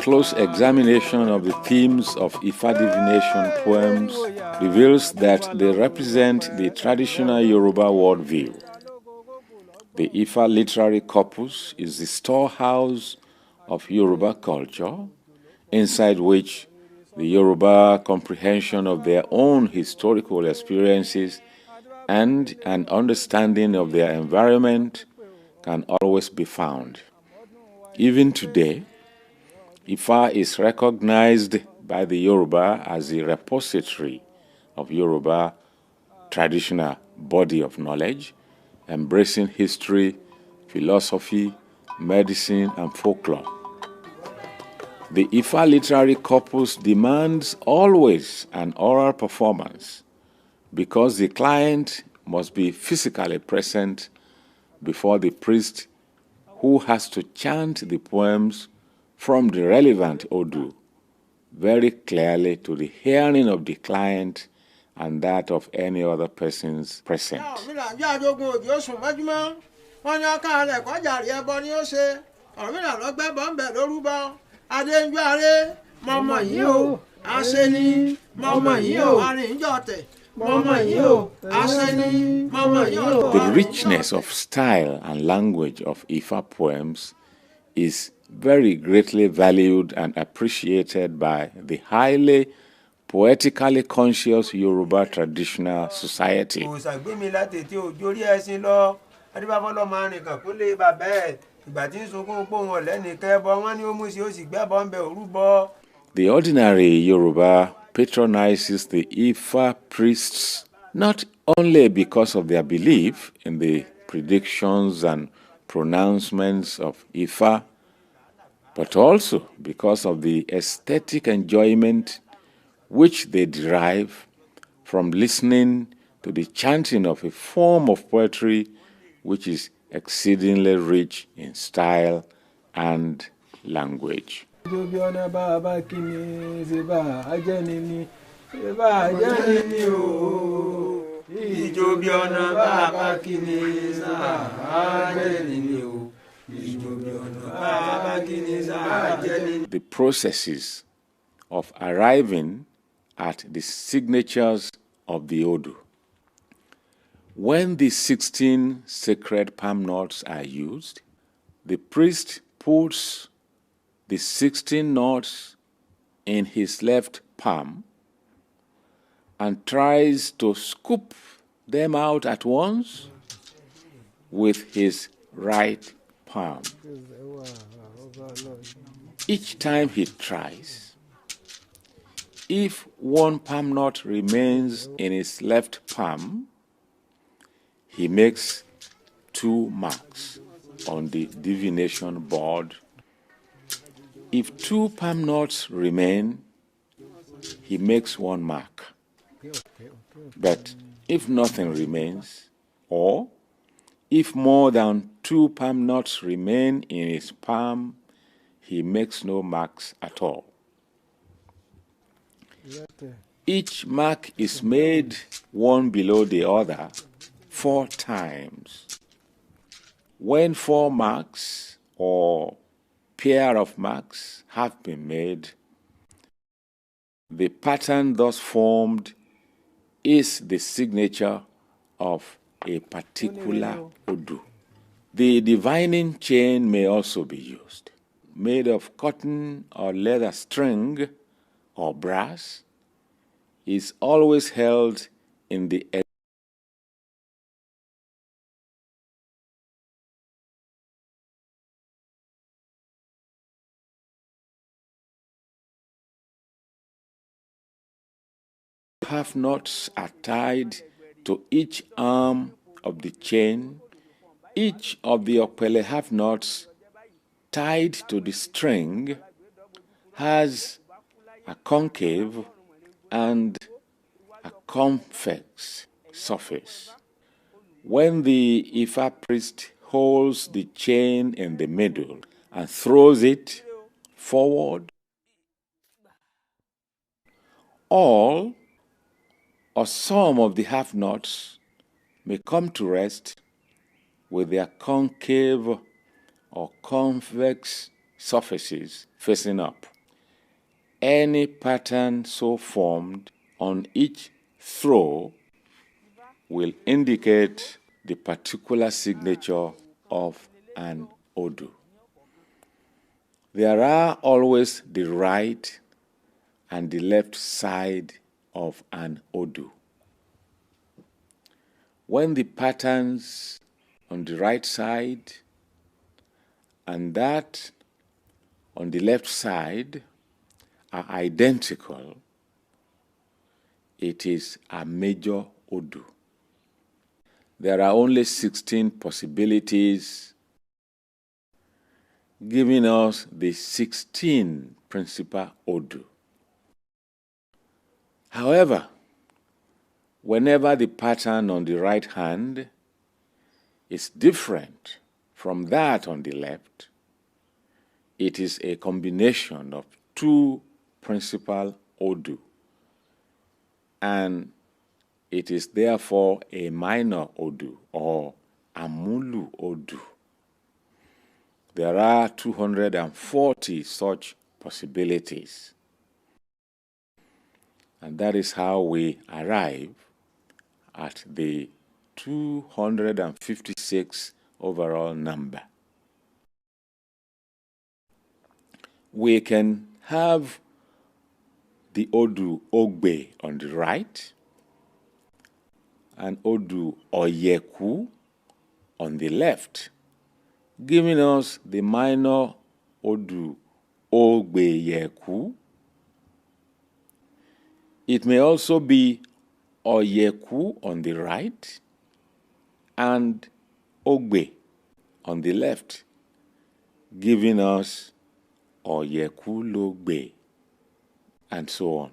close examination of the themes of IFA divination poems reveals that they represent the traditional Yoruba worldview. The IFA literary corpus is the storehouse of Yoruba culture, inside which the Yoruba comprehension of their own historical experiences and an understanding of their environment can always be found. Even today, IFA is recognized by the Yoruba as the repository of Yoruba traditional body of knowledge, embracing history, philosophy, medicine, and folklore. The IFA literary corpus demands always an oral performance because the client must be physically present before the priest who has to chant the poems from the relevant Odu very clearly to the hearing of the client and that of any other persons present. The richness of style and language of IFA poems is very greatly valued and appreciated by the highly poetically conscious Yoruba traditional society. The ordinary Yoruba patronizes the IFA priests not only because of their belief in the predictions and pronouncements of IFA, but also because of the aesthetic enjoyment which they derive from listening to the chanting of a form of poetry which is exceedingly rich in style and language. The processes of arriving at the signatures of the Odu. When the 16 sacred palm knots are used, the priest puts the 16 knots in his left palm and tries to scoop them out at once with his right palm. Each time he tries, if one palm knot remains in his left palm, he makes 2 marks on the divination board. If 2 palm knots remain, he makes 1 mark. But if nothing remains, or if more than 2 palm knots remain in his palm, he makes no marks at all. Each mark is made one below the other 4 times. When 4 marks or pair of marks have been made, the pattern thus formed is the signature of a particular Odu. The divining chain may also be used, made of cotton or leather string or brass, is always held in the half knots are tied to each arm of the chain. Each of the okpele half knots tied to the string has a concave and a convex surface. When the IFA priest holds the chain in the middle and throws it forward, all or some of the half knots may come to rest with their concave or convex surfaces facing up. any pattern so formed on each throw will indicate the particular signature of an Odu. There are always the right and the left side of an Odu. When the patterns on the right side and that on the left side are identical, it is a major Odu. There are only 16 possibilities, giving us the 16 principal Odu. However, whenever the pattern on the right hand is different from that on the left, it is a combination of two principal Odu, and it is therefore a minor Odu or Amulu Odu. There are 240 such possibilities, and that is how we arrive at the 256 overall number. We can have the Odu Ogbe on the right and Odu Oyeku on the left, giving us the minor Odu Ogbeyeku. It may also be Oyeku on the right and Ogbe on the left, giving us Oyeku Logbe, and so on.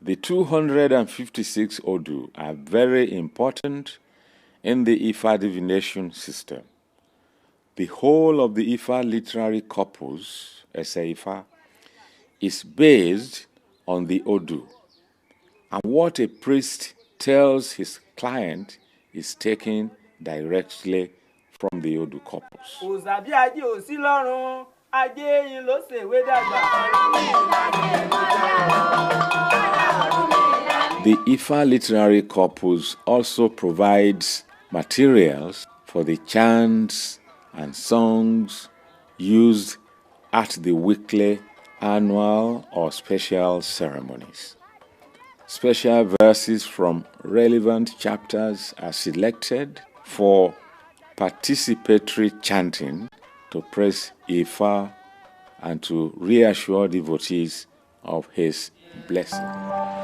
The 256 Odu are very important in the IFA divination system. The whole of the IFA literary corpus, IFA, is based on the Odu, and what a priest tells his client is taken directly from the Odu corpus. The IFA literary corpus also provides materials for the chants and songs used at the weekly, annual, or special ceremonies. Special verses from relevant chapters are selected for participatory chanting to praise Ifa and to reassure devotees of his blessing.